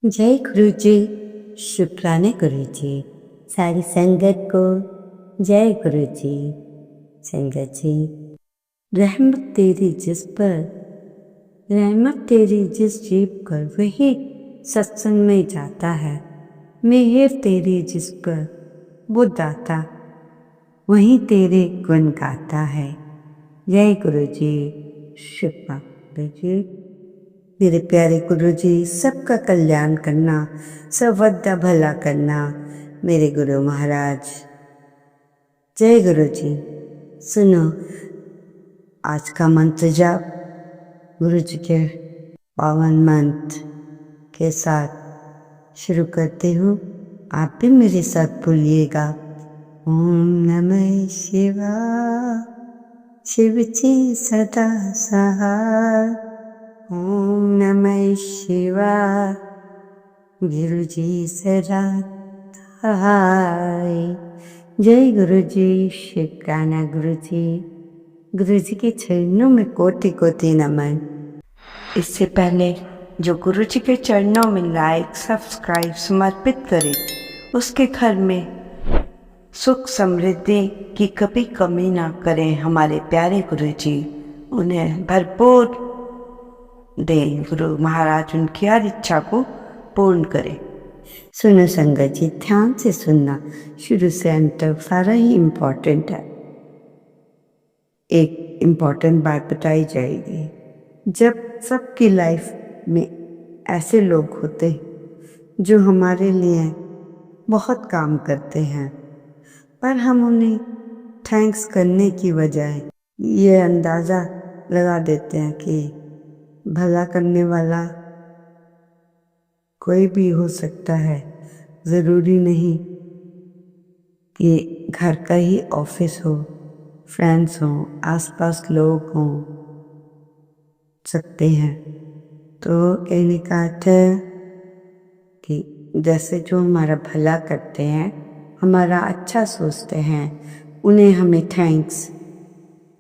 जय गुरु जी। शुक्राने गुरु जी। सारी संगत को जय गुरु जी। संगत जी, रहमत तेरी जिस पर, रहमत तेरी जिस जीव पर वही सत्संग में जाता है। मेहर तेरी जिस पर वो दाता वहीं तेरे गुण गाता है। जय गुरु जी। शुक्र गुरु जी। मेरे प्यारे गुरु जी, सबका कल्याण करना, सबका भला करना मेरे गुरु महाराज। जय गुरु जी। सुनो, आज का मंत्र जाप गुरु जी के पावन मंत्र के साथ शुरू करती हूँ। आप भी मेरे साथ बोलिएगा। ओम नमः शिवाय, शिव जी सदा सहाय। ओम नमः शिवाय, गुरु जी सदा सहाय। जय गुरु जी। शुक्राना गुरु जी। गुरु जी के चरणों में कोटि कोटि नमन। इससे पहले जो गुरु जी के चरणों में लाइक सब्सक्राइब समर्पित करे, उसके घर में सुख समृद्धि की कभी कमी ना करें हमारे प्यारे गुरु जी। उन्हें भरपूर दे गुरु महाराज, उनकी हर इच्छा को पूर्ण करें। सुनो संगत जी, ध्यान से सुनना, शुरू से अंत तक सारा ही इम्पोर्टेंट है। एक इम्पोर्टेंट बात बताई जाएगी। जब सबकी लाइफ में ऐसे लोग होते हैं जो हमारे लिए बहुत काम करते हैं, पर हम उन्हें थैंक्स करने की बजाय ये अंदाज़ा लगा देते हैं कि भला करने वाला कोई भी हो सकता है, ज़रूरी नहीं कि घर का ही ऑफिस हो, फ्रेंड्स हों, आसपास लोग हों, सकते हैं। तो कहने का अर्थ है कि जैसे जो हमारा भला करते हैं, हमारा अच्छा सोचते हैं, उन्हें हमें थैंक्स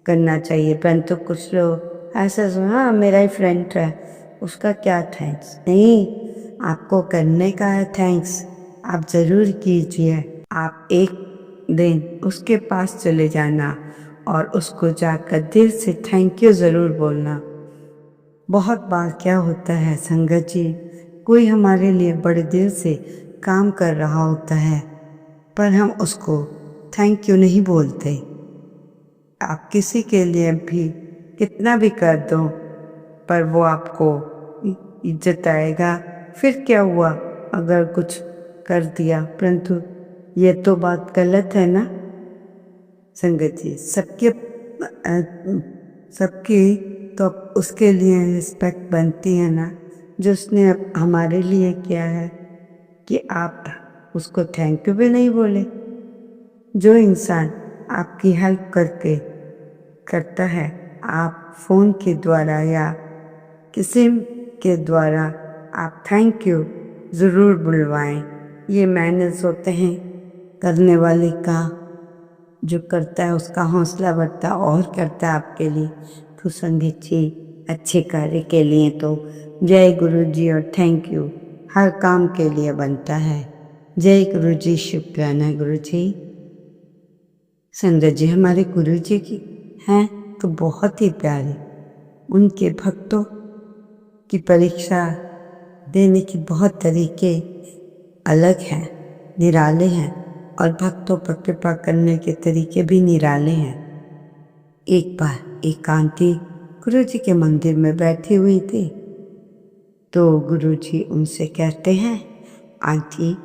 करना चाहिए। परंतु कुछ लोग ऐसा हाँ मेरा ही फ्रेंड है, उसका क्या थैंक्स। नहीं, आपको करने का है थैंक्स, आप ज़रूर कीजिए। आप एक दिन उसके पास चले जाना और उसको जाकर दिल से थैंक यू ज़रूर बोलना। बहुत बार क्या होता है संगत जी, कोई हमारे लिए बड़े दिल से काम कर रहा होता है, पर हम उसको थैंक यू नहीं बोलते। आप किसी के लिए भी कितना भी कर दो, पर वो आपको इज्जत आएगा। फिर क्या हुआ अगर कुछ कर दिया, परंतु ये तो बात गलत है ना संगत जी। सबकी तो उसके लिए रिस्पेक्ट बनती है ना, जो उसने हमारे लिए किया है, कि आप उसको थैंक यू भी नहीं बोले। जो इंसान आपकी हेल्प करता है, आप फ़ोन के द्वारा या किसी के द्वारा आप थैंक यू ज़रूर बुलवाएं। ये मैनर्स होते हैं करने वाले का। जो करता है उसका हौसला बढ़ता और करता है आपके लिए। तो संगीत जी, अच्छे कार्य के लिए तो जय गुरु जी और थैंक यू हर काम के लिए बनता है। जय गुरु जी। शुक्राना गुरु जी। संगत जी, हमारे गुरु जी की हैं तो बहुत ही प्यारे। उनके भक्तों की परीक्षा देने के बहुत तरीके अलग हैं, निराले हैं, और भक्तों पर कृपा करने के तरीके भी निराले हैं। एक बार एक आंटी गुरु जी के मंदिर में बैठी हुई थी, तो गुरु जी उनसे कहते हैं, आंटी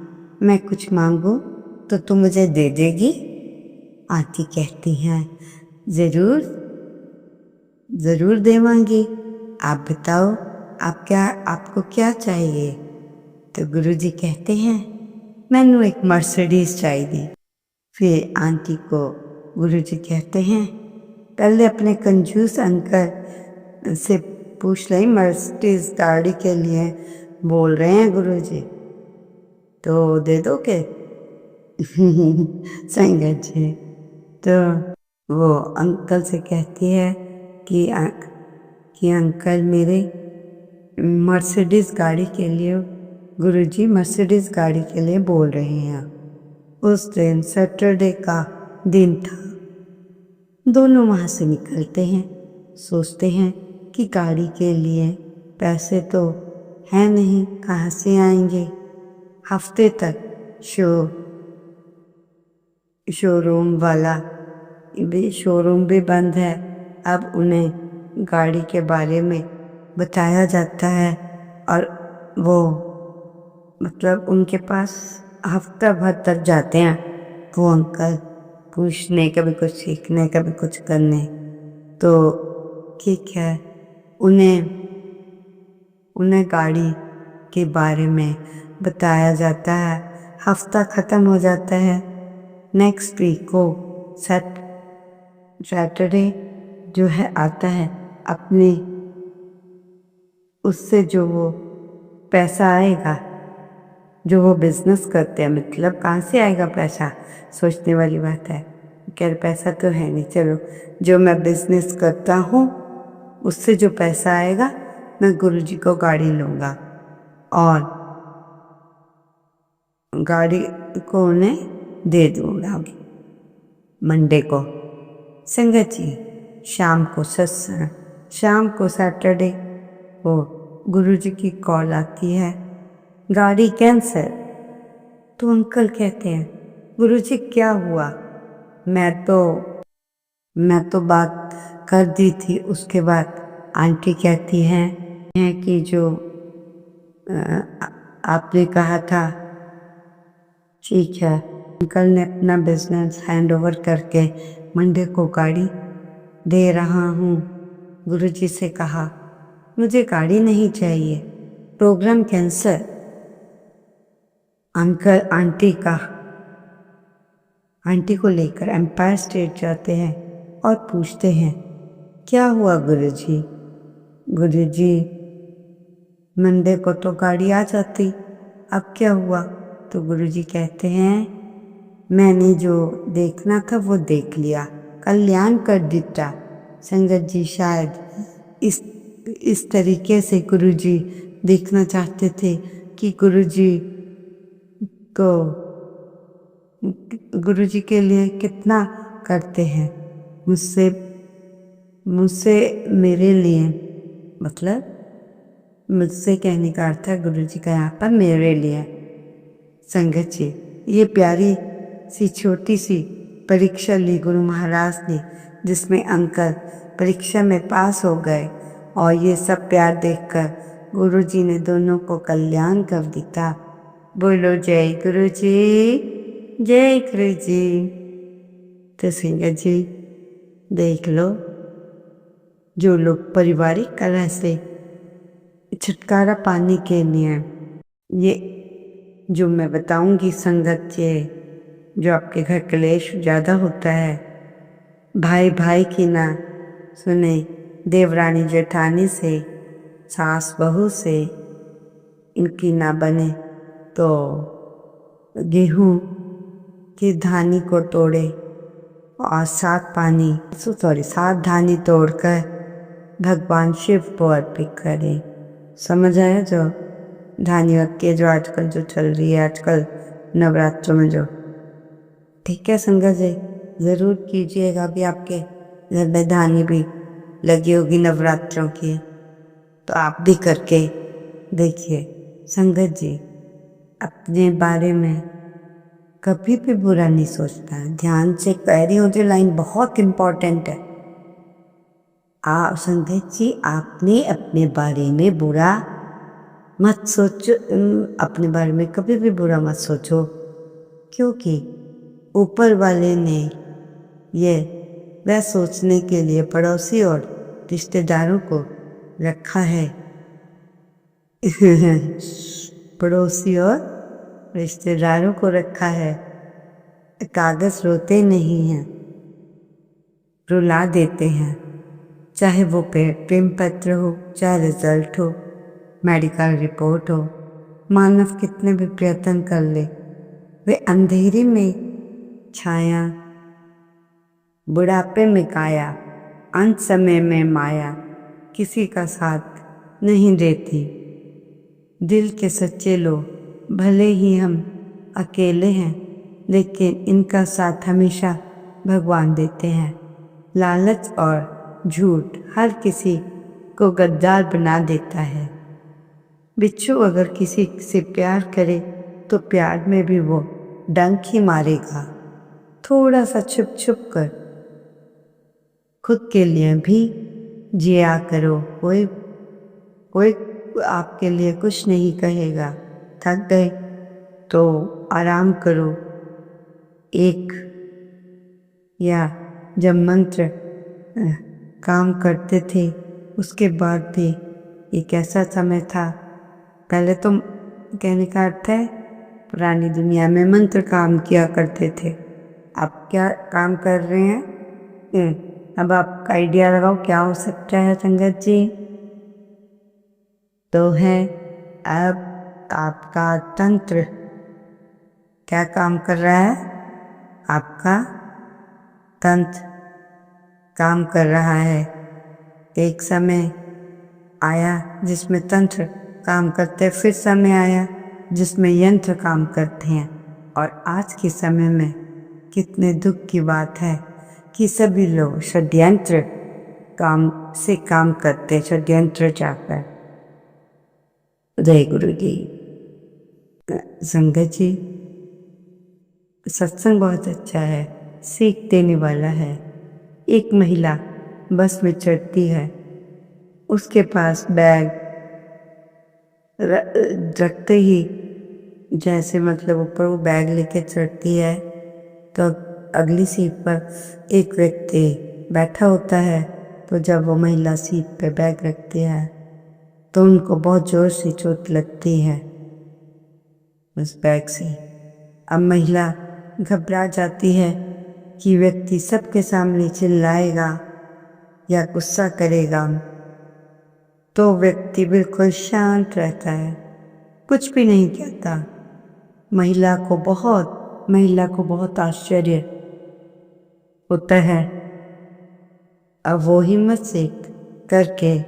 मैं कुछ मांगूं तो तुम मुझे दे देगी? आंटी कहती हैं, ज़रूर ज़रूर देवांगी, आप बताओ आपको क्या चाहिए? तो गुरुजी कहते हैं, मैनू एक मर्सिडीज चाहिए। फिर आंटी को गुरुजी कहते हैं, पहले अपने कंजूस अंकल से पूछ लें, मर्सिडीज गाड़ी के लिए बोल रहे हैं गुरुजी, तो दे दोगे? संगत जी, तो वो अंकल से कहती है कि अंकल मेरे मर्सिडीज गाड़ी के लिए गुरुजी मर्सिडीज गाड़ी के लिए बोल रहे हैं। उस दिन सैटरडे का दिन था। दोनों वहाँ से निकलते हैं, सोचते हैं कि गाड़ी के लिए पैसे तो हैं नहीं, कहाँ से आएंगे। हफ्ते तक शोरूम भी बंद है। अब उन्हें गाड़ी के बारे में बताया जाता है और वो मतलब उनके पास हफ्ता भर तक जाते हैं वो अंकल पूछने, कभी कुछ सीखने, कभी कुछ करने। तो ठीक है, उन्हें गाड़ी के बारे में बताया जाता है। हफ्ता ख़त्म हो जाता है। नेक्स्ट वीक को सैटरडे जो है आता है, अपने उससे जो वो पैसा आएगा जो वो बिजनेस करते हैं, मतलब कहाँ से आएगा पैसा, सोचने वाली बात है। क्या पैसा तो है नहीं, चलो जो मैं बिजनेस करता हूँ उससे जो पैसा आएगा मैं गुरुजी को गाड़ी लूँगा और गाड़ी को उन्हें दे दूँगा मंडे को। संगत जी, शाम को सैटरडे को गुरुजी की कॉल आती है, गाड़ी कैंसिल। तो अंकल कहते हैं, गुरुजी क्या हुआ? मैं तो बात कर दी थी। उसके बाद आंटी कहती हैं कि जो आपने कहा था ठीक है। अंकल ने अपना बिजनेस हैंड ओवर करके मंडे को गाड़ी दे रहा हूँ। गुरुजी से कहा, मुझे गाड़ी नहीं चाहिए, प्रोग्राम कैंसिल। अंकल आंटी को लेकर एम्पायर स्टेट जाते हैं और पूछते हैं, क्या हुआ गुरुजी? गुरुजी, मंडे को तो गाड़ी आ जाती, अब क्या हुआ? तो गुरुजी कहते हैं, मैंने जो देखना था वो देख लिया, कल्याण कर दिया। संगत जी, शायद इस तरीके से गुरुजी देखना चाहते थे कि गुरुजी के लिए कितना करते हैं। मुझसे मेरे लिए, मतलब मुझसे कहने का अर्थ है गुरुजी का यहाँ पर मेरे लिए। संगत जी, ये प्यारी सी छोटी सी परीक्षा ली गुरु महाराज ने, जिसमें अंकल परीक्षा में पास हो गए और ये सब प्यार देखकर गुरुजी ने दोनों को कल्याण कर दिया। बोलो जय गुरुजी, जय गुरुजी। तो संगत जी, देख लो, जो लोग पारिवारिक कलह से छुटकारा पाने के लिए, ये जो मैं बताऊंगी संगत जी, जो आपके घर क्लेश ज़्यादा होता है, भाई भाई की ना सुने, देवरानी जेठानी से, सास बहू से इनकी ना बने, तो गेहूं की धानी को तोड़े और सात धानी तोड़कर भगवान शिव को अर्पित करें। समझ आया? जो धानी के जो आजकल जो चल रही है आजकल नवरात्रों में जो, ठीक है संगत जी, ज़रूर कीजिएगा। भी आपके घर में धानी भी लगी होगी नवरात्रों की, तो आप भी करके देखिए। संगत जी, अपने बारे में कभी भी बुरा नहीं सोचना। ध्यान से कह रही हूँ, जो लाइन बहुत इम्पोर्टेंट है। संगत जी, आपने अपने बारे में बुरा मत सोचो, अपने बारे में कभी भी बुरा मत सोचो, क्योंकि ऊपर वाले ने ये वह सोचने के लिए पड़ोसी और रिश्तेदारों को रखा है। पड़ोसी और रिश्तेदारों को रखा है। कागज रोते नहीं हैं, रुला देते हैं। चाहे वो प्रेम पत्र हो, चाहे रिजल्ट हो, मेडिकल रिपोर्ट हो, मानव कितने भी प्रयत्न कर ले, वे अंधेरे में छाया, बुढ़ापे में काया, अंत समय में माया किसी का साथ नहीं देती। दिल के सच्चे लोग, भले ही हम अकेले हैं लेकिन इनका साथ हमेशा भगवान देते हैं। लालच और झूठ हर किसी को गद्दार बना देता है। बिच्छू अगर किसी से प्यार करे तो प्यार में भी वो डंक ही मारेगा। थोड़ा सा छुप छुप कर खुद के लिए भी जिया करो। कोई कोई आपके लिए कुछ नहीं कहेगा। थक गए तो आराम करो। एक या जब मंत्र काम करते थे उसके बाद भी एक ऐसा समय था, पहले तो कहने का अर्थ है पुरानी दुनिया में मंत्र काम किया करते थे। आप क्या काम कर रहे हैं? अब आप आइडिया लगाओ क्या हो सकता है संगत जी। तो है अब आपका तंत्र क्या काम कर रहा है? आपका तंत्र काम कर रहा है। एक समय आया जिसमें तंत्र काम करते, फिर समय आया जिसमें यंत्र काम करते हैं। और आज के समय में कितने दुख की बात है कि सभी लोग षड्यंत्र काम करते, षड्यंत्र चाहकर। जय गुरु जी। संगत जी, सत्संग बहुत अच्छा है, सीख देने वाला है। एक महिला बस में चढ़ती है, उसके पास बैग रखते ही जैसे मतलब ऊपर वो बैग लेके चढ़ती है तो अगली सीट पर एक व्यक्ति बैठा होता है। तो जब वो महिला सीट पे बैग रखती है तो उनको बहुत जोर से चोट लगती है उस बैग से। अब महिला घबरा जाती है कि व्यक्ति सबके सामने चिल्लाएगा या गुस्सा करेगा। तो व्यक्ति बिल्कुल शांत रहता है, कुछ भी नहीं कहता। महिला को बहुत आश्चर्य होता है। अब वो हिम्मत से करके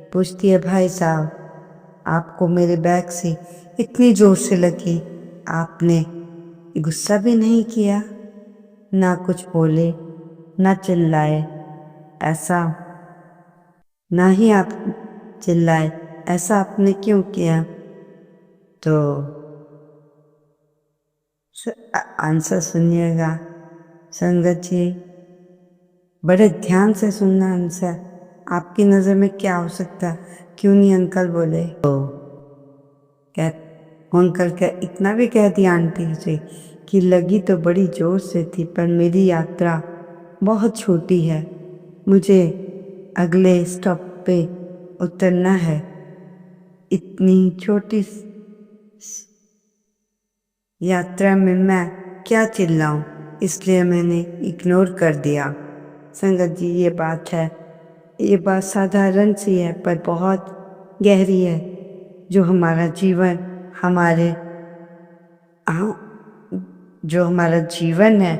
पूछती है, भाई साहब आपको मेरे बैग से इतनी जोर से लगी, आपने गुस्सा भी नहीं किया, ना कुछ बोले, ना चिल्लाए, ऐसा ना ही आप चिल्लाए, ऐसा आपने क्यों किया? तो आंसर सुनिएगा संगत जी, बड़े ध्यान से सुनना आंसर। आपकी नज़र में क्या हो सकता, क्यों नहीं अंकल बोले? तो अंकल क्या इतना भी कह दिया आंटी से कि लगी तो बड़ी जोर से थी पर मेरी यात्रा बहुत छोटी है, मुझे अगले स्टॉप पे उतरना है। इतनी छोटी यात्रा में मैं क्या चिल्लाऊं, इसलिए मैंने इग्नोर कर दिया। संगत जी, ये बात साधारण सी है पर बहुत गहरी है। जो हमारा जीवन है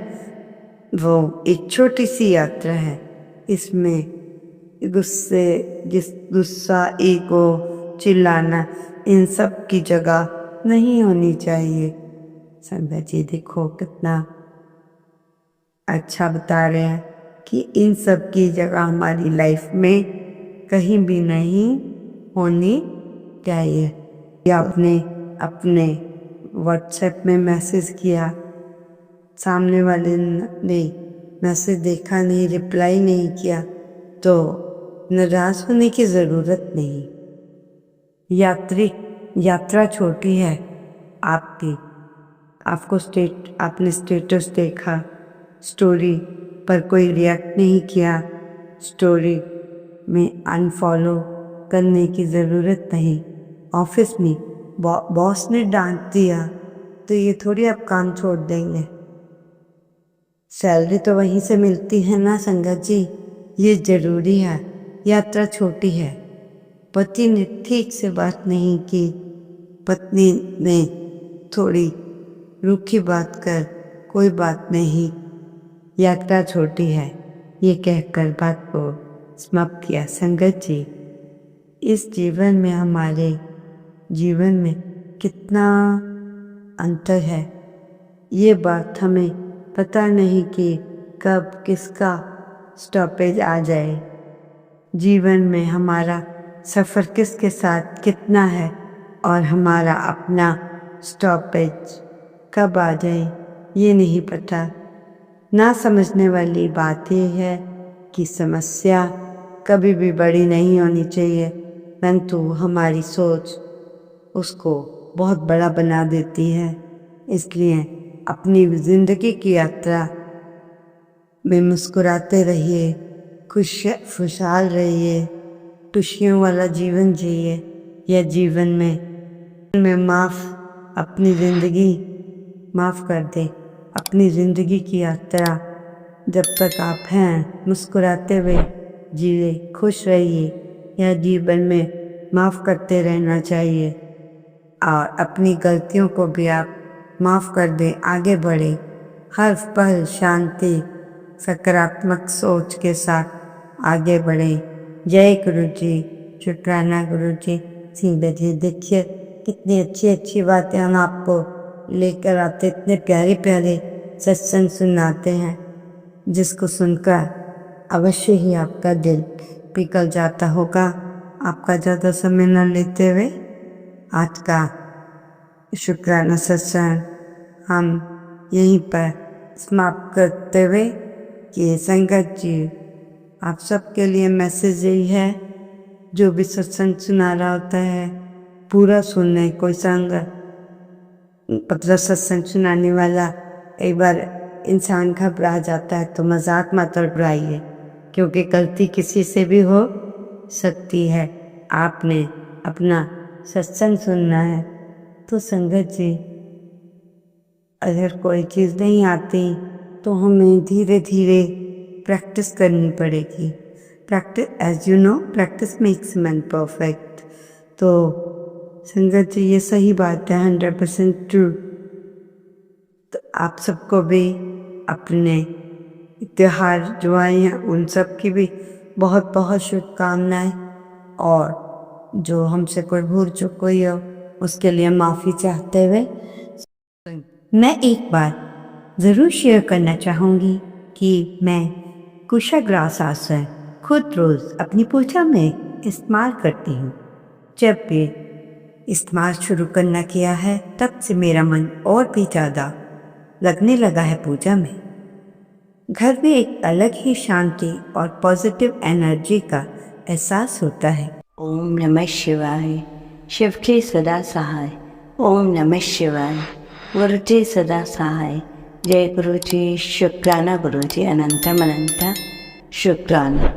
वो एक छोटी सी यात्रा है। इसमें गुस्सा, ईगो, चिल्लाना, इन सब की जगह नहीं होनी चाहिए। संगत जी देखो कितना अच्छा बता रहे हैं कि इन सब की जगह हमारी लाइफ में कहीं भी नहीं होनी चाहिए। या आपने अपने व्हाट्सएप में मैसेज किया, सामने वाले ने मैसेज देखा नहीं, रिप्लाई नहीं किया, तो नाराज होने की ज़रूरत नहीं। यात्रा छोटी है आपकी। आपने स्टेटस देखा, स्टोरी पर कोई रिएक्ट नहीं किया, स्टोरी में अनफॉलो करने की ज़रूरत नहीं। ऑफिस में बॉस ने डांट दिया तो ये थोड़ी आप काम छोड़ देंगे, सैलरी तो वहीं से मिलती है ना संगत जी। ये ज़रूरी है, यात्रा छोटी है। पति ने ठीक से बात नहीं की, पत्नी ने थोड़ी रूखी बात कर, कोई बात नहीं, यात्रा छोटी है, ये कहकर बात को समाप्त किया। संगत जी, इस जीवन में हमारे जीवन में कितना अंतर है। ये बात हमें पता नहीं कि कब किसका स्टॉपेज आ जाए। जीवन में हमारा सफ़र किसके साथ कितना है और हमारा अपना स्टॉपेज कब आ जाए ये नहीं पता। ना समझने वाली बात ये है कि समस्या कभी भी बड़ी नहीं होनी चाहिए, परंतु हमारी सोच उसको बहुत बड़ा बना देती है। इसलिए अपनी ज़िंदगी की यात्रा में मुस्कुराते रहिए, खुशहाल रहिए, खुशियों वाला जीवन जिए। यह जीवन में अपनी ज़िंदगी माफ़ कर दे। अपनी ज़िंदगी की यात्रा जब तक आप हैं मुस्कुराते हुए जिए, खुश रहिए। यह जीवन में माफ़ करते रहना चाहिए और अपनी गलतियों को भी आप माफ़ कर दें, आगे बढ़े। हर पल शांति सकारात्मक सोच के साथ आगे बढ़े। जय गुरु जी, शुक्राना गुरु जी। सीधे जी देखिए कितनी अच्छी अच्छी बातें हम आपको लेकर आते, इतने प्यारे प्यारे सत्संग सुनाते हैं जिसको सुनकर अवश्य ही आपका दिल पिघल जाता होगा। आपका ज़्यादा समय न लेते हुए आज का शुक्राना सत्संग हम यहीं पर समाप्त करते हुए कि संगत जी आप सबके लिए मैसेज यही है, जो भी सत्संग सुना रहा होता है पूरा सुनने। कोई सत्संग सुनाने वाला एक बार इंसान घबरा जाता है तो मजाक मत उड़ाइए, क्योंकि गलती किसी से भी हो सकती है। आपने अपना सत्संग सुनना है तो संगत जी अगर कोई चीज़ नहीं आती तो हमें धीरे धीरे प्रैक्टिस करनी पड़ेगी। Practice, as you know, practice makes man perfect. तो संगत जी ये सही बात है, 100% ट्रू। तो आप सबको भी अपने त्योहार जो आए हैं उन सब की भी बहुत बहुत शुभकामनाएं, और जो हमसे कोई भूल चूक हुई हो उसके लिए माफ़ी चाहते हुए मैं एक बात ज़रूर शेयर करना चाहूँगी कि मैं कुशाग्रास आसन खुद रोज़ अपनी पूजा में इस्तेमाल करती हूँ। जब भी इस्तेमाल शुरू करना किया है तब से मेरा मन और भी ज़्यादा लगने लगा है पूजा में। घर में एक अलग ही शांति और पॉजिटिव एनर्जी का एहसास होता है। ओम नमः शिवाय। शिव के सदा सहाय। ओम नमः शिवाय। गुरु जी सदा सहाय। जय गुरु जी, शुक्राना गुरु जी, अनंतम अनंत शुक्राना।